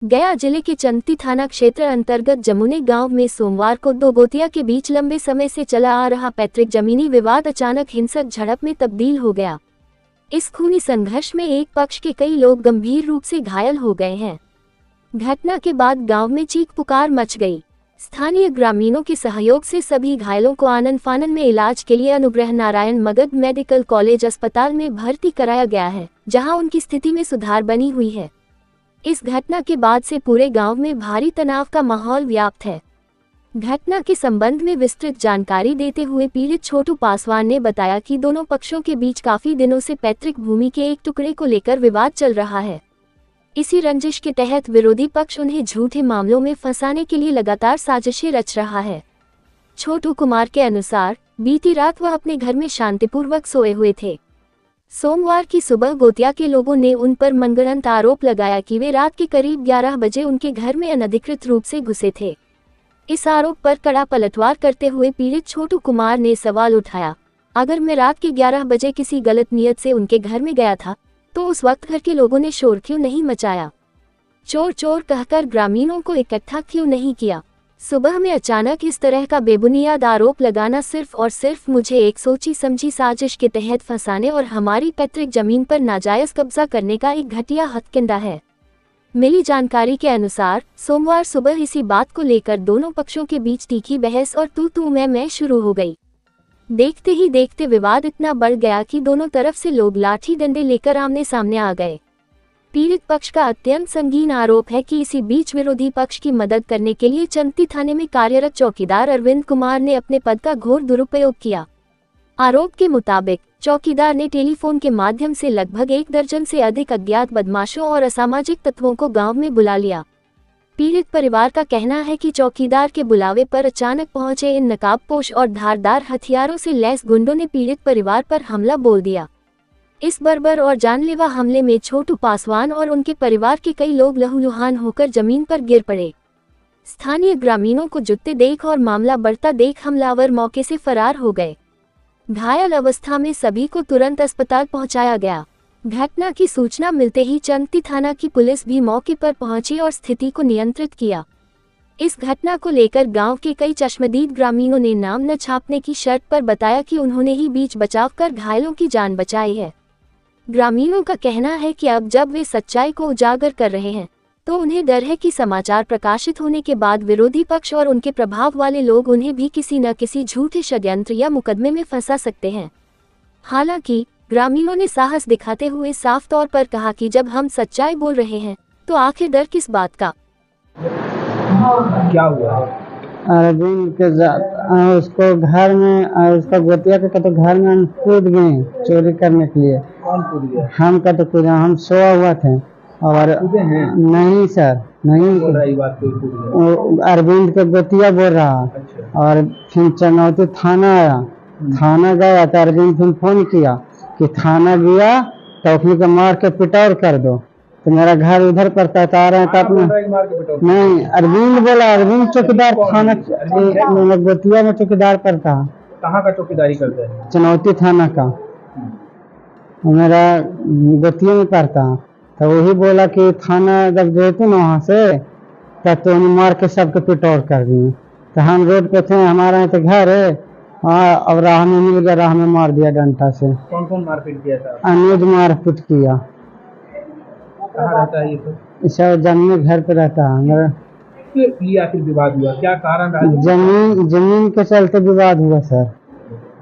गया जिले के चंती थाना क्षेत्र अंतर्गत जमुने गांव में सोमवार को दो गोतिया के बीच लंबे समय से चला आ रहा पैतृक जमीनी विवाद अचानक हिंसक झड़प में तब्दील हो गया। इस खूनी संघर्ष में एक पक्ष के कई लोग गंभीर रूप से घायल हो गए हैं। घटना के बाद गांव में चीख पुकार मच गई। स्थानीय ग्रामीणों के सहयोग से सभी घायलों को आनन फानन में इलाज के लिए अनुग्रह नारायण मगध मेडिकल कॉलेज अस्पताल में भर्ती कराया गया है, जहां उनकी स्थिति में सुधार बनी हुई है। इस घटना के बाद से पूरे गांव में भारी तनाव का माहौल व्याप्त है। घटना के संबंध में विस्तृत जानकारी देते हुए पीड़ित छोटू पासवान ने बताया कि दोनों पक्षों के बीच काफी दिनों से पैतृक भूमि के एक टुकड़े को लेकर विवाद चल रहा है। इसी रंजिश के तहत विरोधी पक्ष उन्हें झूठे मामलों में फंसाने के लिए लगातार साजिशें रच रहा है। छोटू कुमार के अनुसार बीती रात वह अपने घर में शांतिपूर्वक सोए हुए थे। सोमवार की सुबह गोतिया के लोगों ने उन पर मनगढ़ंत आरोप लगाया कि वे रात के करीब 11 बजे उनके घर में अनधिकृत रूप से घुसे थे। इस आरोप पर कड़ा पलटवार करते हुए पीड़ित छोटू कुमार ने सवाल उठाया, अगर मैं रात के 11 बजे किसी गलत नियत से उनके घर में गया था तो उस वक्त घर के लोगों ने शोर क्यों नहीं मचाया? चोर चोर कहकर ग्रामीणों को इकट्ठा क्यों नहीं किया? सुबह में अचानक इस तरह का बेबुनियाद आरोप लगाना सिर्फ और सिर्फ मुझे एक सोची समझी साजिश के तहत फंसाने और हमारी पैतृक जमीन पर नाजायज कब्जा करने का एक घटिया हथकंडा है। मिली जानकारी के अनुसार सोमवार सुबह इसी बात को लेकर दोनों पक्षों के बीच तीखी बहस और तू मैं शुरू हो गई। देखते ही देखते विवाद इतना बढ़ गया कि दोनों तरफ से लोग लाठी डंडे लेकर आमने सामने आ गए। पीड़ित पक्ष का अत्यंत संगीन आरोप है कि इसी बीच विरोधी पक्ष की मदद करने के लिए चंती थाने में कार्यरत चौकीदार अरविंद कुमार ने अपने पद का घोर दुरुपयोग किया। आरोप के मुताबिक चौकीदार ने टेलीफोन के माध्यम से लगभग 1 दर्जन से अधिक अज्ञात बदमाशों और असामाजिक तत्वों को गांव में बुला लिया। पीड़ित परिवार का कहना है कि चौकीदार के बुलावे पर अचानक पहुंचे इन नकाबपोश और धारदार हथियारों से लैस गुंडों ने पीड़ित परिवार पर हमला बोल दिया। इस बर्बर और जानलेवा हमले में छोटू पासवान और उनके परिवार के कई लोग लहूलुहान होकर जमीन पर गिर पड़े। स्थानीय ग्रामीणों को जुटते देख और मामला बढ़ता देख हमलावर मौके से फरार हो गए। घायल अवस्था में सभी को तुरंत अस्पताल पहुंचाया गया। घटना की सूचना मिलते ही चंती थाना की पुलिस भी मौके पर पहुंची और स्थिति को नियंत्रित किया। इस घटना को लेकर गांव के कई चश्मदीद ग्रामीणों ने नाम न छापने की शर्त पर बताया कि उन्होंने ही बीच बचाव कर घायलों की जान बचाई है। ग्रामीणों का कहना है कि अब जब वे सच्चाई को उजागर कर रहे हैं तो उन्हें डर है कि समाचार प्रकाशित होने के बाद विरोधी पक्ष और उनके प्रभाव वाले लोग उन्हें भी किसी न किसी झूठे षड्यंत्र या मुकदमे में फंसा सकते हैं। हालांकि ग्रामीणों ने साहस दिखाते हुए साफ तौर पर कहा कि जब हम सच्चाई बोल रहे हैं तो आखिर डर किस बात का? क्या हुआ? अरविंद के उसको घर में उसका गोतिया के तो घर में हम कूद गए चोरी करने के लिए। कौन कूद गया? हम का तो कूदा, हम सोया हुआ थे और नहीं सर, नहीं बोल रहा, ये बात कोई कूद गया? अरविंद के गोतिया बोल रहा। अच्छा। और फिर चनौती थाना आया, थाना गया तो अरविंद फिर फोन किया कि थाना गया तो अपने को मार के पिटौर कर दो, तो मेरा घर उधर पड़ता था रहे तो अपना नहीं। अरविंद बोला, अरविंद चौकीदार थाना गोतिया में चौकीदार पड़ता। कहाँ का चौकीदारी करते हैं? चनौती थाना का, मेरा गोतिया में पड़ता। तो वही बोला कि थाना जब जेते ना वहाँ से तब तो उन्हें मार के सबके पिटौर कर दिए। तो हम रोड पे थे, हमारा यहाँ तो घर है, और राह में मिल गया, राह में मार दिया डंडा से। कौन कौन मारपीट किया था? अनुज मारपीट किया। कहाँ रहता है ये तो? सब जमीन घर पे रहता है मेरा। लिए आखिर विवाद हुआ, क्या कारण रहा? जमीन के चलते विवाद हुआ सर।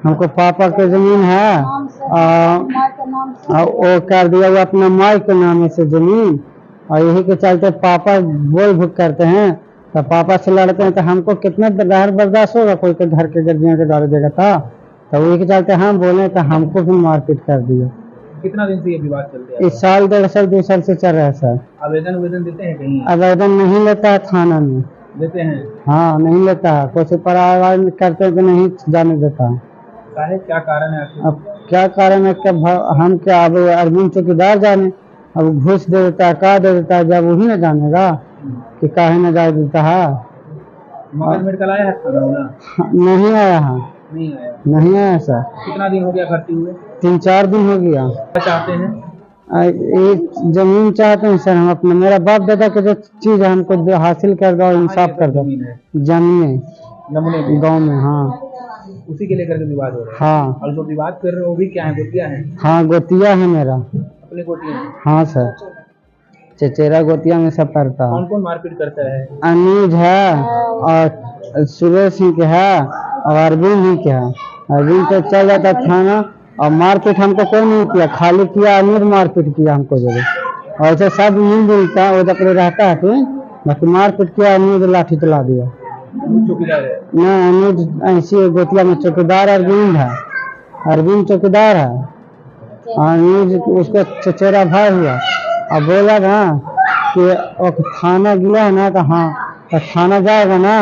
हमको पापा के जमीन है वो कर दिया वो अपना माई के नाम से जमीन, और यही के चलते पापा बोल भुक करते हैं तो पापा से लड़ते हैं। तो हमको कितना घर बर्दाश्त होगा, कोई के घर के गर्जियों के डाल देगा था। तो वही के चलते हम बोले तो हमको भी मारपीट कर दिया। कितना दिन से ये विवाद चलते हैं? 1 साल 1.5 साल 2 साल से चल रहा है सर। आवेदन देते हैं कहीं? आवेदन नहीं लेता है थाना में। देते हैं? हाँ, नहीं लेता है। कुछ पर आवाज करते हैं तो नहीं जाने देता है। क्या कारण है? अब क्या कारण है कि हम क्या, अब अरविंद चौकीदार जाने, अब घूस दे देता है, का दे देता है, जब वही न जानेगा कि काहे न जा देता है। मेडिकल आया है? नहीं आया है, नहीं आया। नहीं आया सर। कितना दिन हो गया भर्ती हुए? 3-4 दिन हो गया। क्या चाहते हैं? ये जमीन चाहते हैं सर हम अपने, मेरा बाप दादा के जो चीज है हमको हासिल कर दो, इंसाफ कर दो। जमीन नमूने में गाँव में, हाँ उसी के लेकर के विवाद हो रहा है। हाँ और जो विवाद कर रहे हो वो भी क्या है, गोतिया है? हाँ गोतिया है मेरा। अपने गोतिया है? हाँ सर, चचेरा गोतिया में सब करता है। कौन कौन मारपीट करता है? अनुज है और सुरेश सिंह के है और अरविंद ही के है। अरविंद तो चल जाता थाना और मारपीट हमको कोई नहीं किया, खाली किया अनुज मारपीट किया हमको जरूर। और ऐसे सब मिलता वो तक रहता है तो बाकी मारपीट किया, अनुज लाठी चला दिया। चौकीदार है? नहीं अनुज ऐसी गोतिया में चौकीदार अरविंद है, अरविंद चौकीदार है। अनुज उसका चचेरा भाई हुआ। अब बोला ना कि थाना गिला है ना, तो हाँ तो थाना जाएगा ना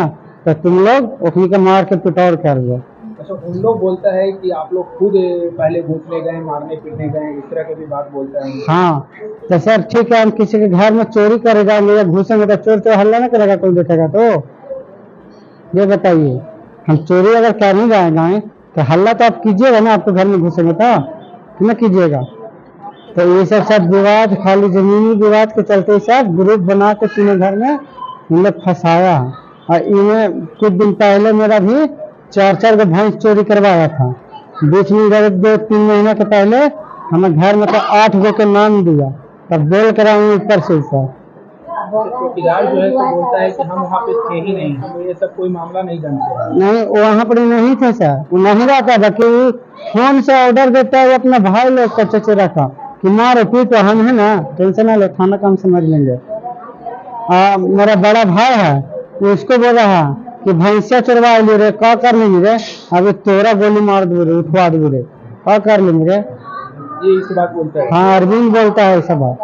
तो तुम लोग उन्हीं के मार के पिटौर कर दो। अच्छा, उन लोग बोलता है कि आप लोग खुद पहले घूसने गए, मारने पीटने गए, इस तरह के भी बात बोलता है। हाँ तो सर ठीक है, हम किसी के घर में चोरी करे जाएंगे या घुसेंगे तो चोर तो हल्ला ना करेगा, कोई देखेगा तो? ये बताइए, हम चोरी अगर करने जाएंगे तो हल्ला तो आप कीजिएगा ना, आपके घर में घुसेंगे तो न कीजिएगा। तो ये सब विवाद खाली जमीनी विवाद के चलते सब ग्रुप बना के तीनों घर में इन लोग फंसाया। और इन्हें कुछ दिन पहले मेरा भी 4 भैंस चोरी करवाया था। बीच में 2-3 महीने के पहले हमें घर में तो 8 के नाम दिया, तब बोल कर ऊपर से ऊपर। चौकीदार जो है तो बोलता है कि हम वहाँ पे थे ही नहीं, हम ये सब कोई मामला नहीं जानते। नहीं वहाँ पर नहीं थे सर, वो नहीं रहता था कि फोन से ऑर्डर देता है अपने भाई लोग का चचेरा का कि मारो पीटो, हम है ना, टेंशन ना लो, थाना का हम समझ लेंगे। मेरा बड़ा भाई है उसको बोला है कि भैंसिया चुरवा ले रे, क्या कर लेंगे रे, अभी तोरा गोली मार दो रे, उठवा दो रे, क्या कर लेंगे रे। ये इस बात बोलता है? हाँ अरविंद बोलता है ऐसा बात।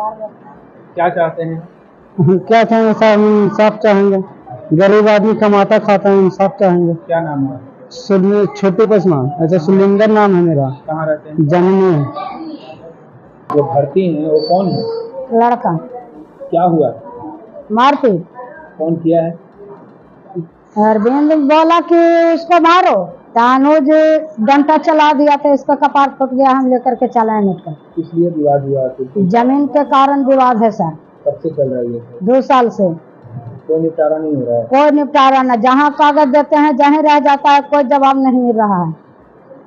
क्या चाहते हैं? क्या चाहेंगे साहब, इंसाफ चाहेंगे, गरीब आदमी कमाता खाता है, इंसाफ चाहेंगे। क्या नाम है? छोटू पसमान। अच्छा सुलिंदर नाम है मेरा। कहाँ रहते हैं? जमुने। जो भर्ती हैं वो कौन है? लड़का। क्या हुआ? मारपीट। कौन किया है? अरविंद बोला कि उसको मारो, अनुज डंडा चला दिया तो इसका कपार फूट गया, हम लेकर के चलाए मेडिकल। इसलिए विवाद हुआ? जमीन के कारण विवाद है सर। कब से चल रहा है ये? 2 साल से। कोई निपटारा नहीं हो रहा है? कोई निपटारा न, जहाँ कागज देते हैं जहाँ रह जाता है, कोई जवाब नहीं मिल रहा है।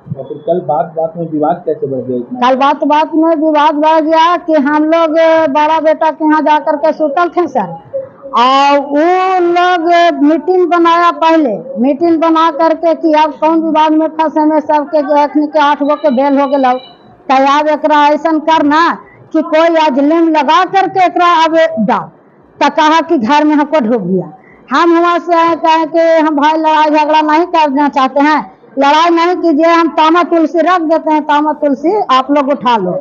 और फिर कल बात में विवाद कैसे बढ़ गया इतना? कल बात में विवाद बढ़ गया कि हम लोग बड़ा बेटा के यहाँ जाकर के सुतल थे सर, और वो लोग मीटिंग बनाया, पहले मीटिंग बना करके कि अब कौन विवाद में फंसे में, सबके 8 गो के बेल हो गए, तो अब एकरा ऐसा करना कि कोई आज लिंग लगा करके एकरा अब डाल, तो कहा कि घर में हमको ढूक दिया। हम वहाँ से आए, कहे कि हम भाई लड़ाई झगड़ा नहीं करना चाहते हैं, लड़ाई नहीं कीजिए, हम तामा तुलसी रख देते हैं, तामा तुलसी आप लोग उठा लो।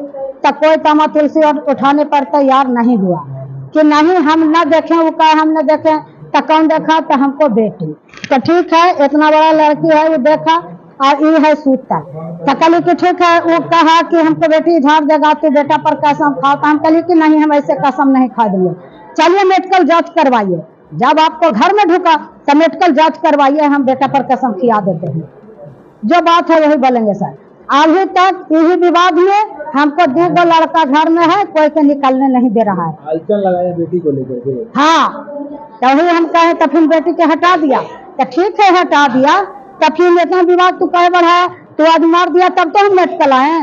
तो कोई तामा तुलसी उठाने पर तैयार नहीं हुआ कि नहीं हम न देखें, वो कहे हम न देखें, तो कौन देखा, तो हमको बेटी। तो ठीक है, इतना बड़ा लड़की है, वो देखा और ये है सूता। तो कली कि ठीक है, वो कहा कि हमको बेटी झाड़ देगा तो बेटा पर कसम खाता। हम कली कि नहीं, हम ऐसे कसम नहीं खा देंगे, चलिए मेडिकल जांच करवाइए, जब आपको घर में ढुका तो मेडिकल जांच करवाइए, हम बेटा पर कसम खिला देते हैं, जो बात है वही बोलेंगे सर। अभी तक यही विवाद में हमको 2 लड़का घर में है, कोई के निकलने नहीं दे रहा है। आलचन लगाया बेटी को लेकर के? हाँ, तो वही हम कहे, तो फिर बेटी के हटा दिया, तो ठीक है हटा दिया, तो फिर इतना विवाद तू कहे बढ़ाया, तू आज मार दिया तब तो हम मेडिकल आए।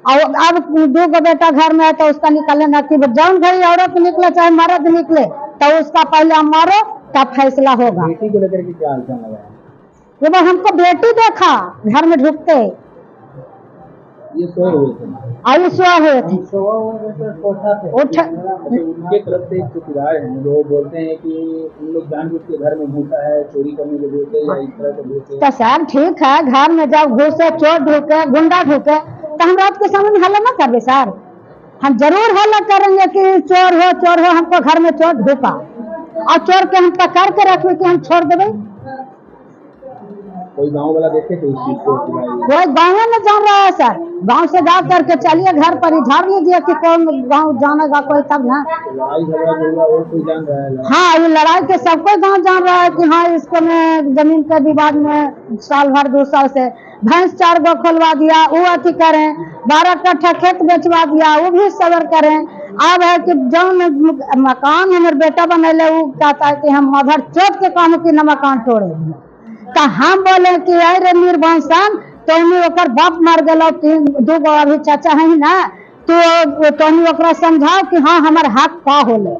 और अब 2 बेटा घर में है तो उसका निकलने न कि जौन घड़ी औरत निकले चाहे मर्द निकले, तो उसका पहले हम मारो तब फैसला होगा। बेटी को लेकर के क्या आलचन लगाया? ये बार हमको बेटी देखा घर में ढुकते, ये सोए हुए थे? आई सोए हुए थे। उनके तरफ से एक चौकीदार है, वो बोलते हैं कि उन लोग जानबूझ के घर में घुसा है, चोरी करने के लिए या इस तरह से घुसे। तो सर ठीक है, घर में जब घुसे, चोर ढुके, गुंडा ढुके, तो हम रात के समय में हल्ला न करबे सर, हम जरूर हल्ला करेंगे कि चोर हो, हमको घर में चोर ढुका, और चोर के हम पकड़ के रखे कि हम छोड़ देवे। कोई गांव वाला देखे थे इस चीज को कि भाई कोई गाँव में जान रहा है सर, गांव से जा करके चलिए घर पर ही झाड़ लीजिए कि कौन गांव जानेगा कोई, तब ना। लड़ाई झगड़ा जो हुआ और कोई जान रहा है? हाँ, ये लड़ाई के सबको गांव जान रहा है कि हाँ इसको में जमीन के विवाद में साल भर 2 साल से भैंस 4 गो खोलवा दिया, वो अथी करें, 12 कट्ठा खेत बेचवा दिया, वो भी सबर करें। अब है कि जौन मकान हमारे बेटा बनैले वो कहता है कि हम मधर चोट के काम की न मकान तोड़े, तो हम बोले कि अरे निर्वंशन तो ओकर बाप मर गया, 2 गो अभी चाचा है ना, तो तोनी ओकरा समझाओ कि हाँ हमारे हक का होले,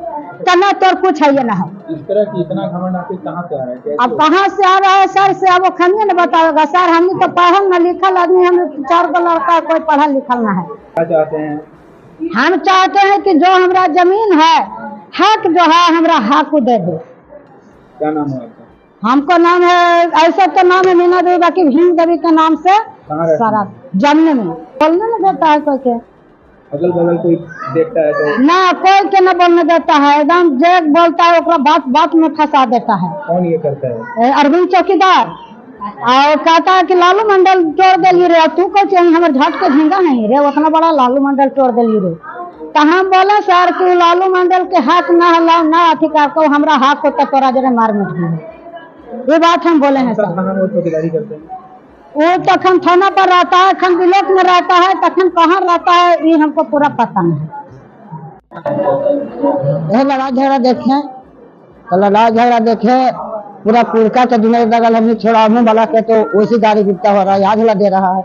तना तोर कुछ है ये ना है। इस तरह की इतना घमंड आपके कहाँ से आ रहा है? कैसे अब कहाँ से आ रहा है सर से, अब वो खनिए न बताएगा सर, हमने तो पढ़ल न लिखल आदमी, हम 4 गो लड़का, कोई पढ़ा लिखल ना है। क्या चाहते हैं? हम चाहते हैं कि जो हमारा जमीन है, हक जो है हमारा हक को दे दो। क्या नाम है आपका? हमको नाम है, ऐसा तो नाम है मीना देवी, बाकी भीम देवी के नाम से कहाँ रहते सारा हैं? जमने में बोलने नहीं देता है कोई के, अगल बगल कोई देखता है तो ना कोई के न बोलने देता है, एकदम जे बोलता है ओकरा बात बात में फंसा देता है। कौन ये करता है? अरविंद चौकीदार, और कहता है कि लालू मंडल तोड़ दिली रे, तू कह हमारे झट के झींगा नहीं रे, उतना बड़ा लालू मंडल तोड़ दिली रे। तो हम बोले सर कि लालू मंडल के हाथ ना हला ना अथी को, हमरा हाथ को तो तोरा जरे मार मिट गई, ये बात हम बोले हैं सर। थाना में चौकीदारी करते हैं? वो तखन थाना पर रहता है, खन विलोक में रहता है, तखन कहाँ रहता है ये हमको पूरा पता नहीं। यह लड़ाई झगड़ा देखे तो लड़ाई झगड़ा देखे पूरा पुरखा के दुनिया दगल हमने छोड़ाने वाला के तो वैसी गाड़ी गिरता हो रहा है, याद दे रहा है।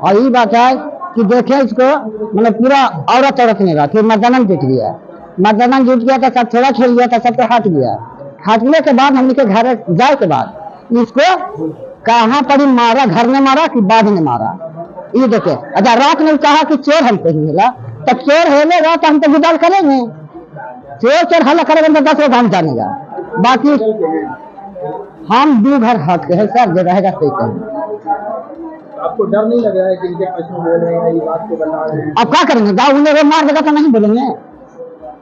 और ये बात है कि देखे इसको मतलब पूरा औरत नहीं रहा, फिर मर्दानन जुट गया, मर्दानन जुट गया तो सब थोड़ा छोड़ गया तो सब हट गया। हटने के बाद हमने के घर जाए के बाद इसको कहाँ पर ही मारा, घर में मारा कि बाद में मारा, ये देखे। अच्छा रात में कहा कि चोर हमको ही मिला, तो चोर हेले रात हम तो गुदाल करेंगे, चोर हल्ला करेंगे तो 10 लोग हम जानेगा, बाकी हम 2 घर हट के है सर, जो रहेगा सही कहेंगे। आपको डर नहीं लग रहा है कि इनके पक्ष में बोल रहे हैं, ये बात को बना रहे हैं? अब क्या करेंगे, गाँव उन्हें मार देगा तो नहीं बोलेंगे,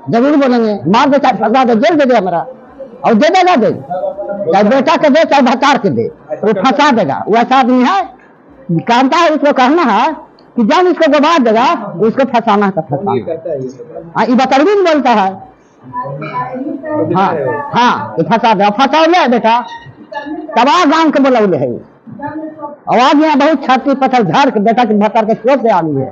जरूर बोलेंगे, मार दे चाहे फंसा दे, जेल दे दे हमारा, और दे देगा दे, चाहे बेटा के दे चाहे भतार के दे, वो फंसा देगा। वो ऐसा आदमी है कहता है, उसको कहना है कि जब इसको गवा देगा उसको फंसाना है, फंसाना। ये कहता है ये सब? हाँ ये बतरवीन बोलता है, हाँ हाँ ये फंसा दे, फंसा ले बेटा, तबाह गांव के बोला है, आवाज यहाँ बहुत छाती पत्थर झाड़ के बेटा के भतार के चोट से आनी है।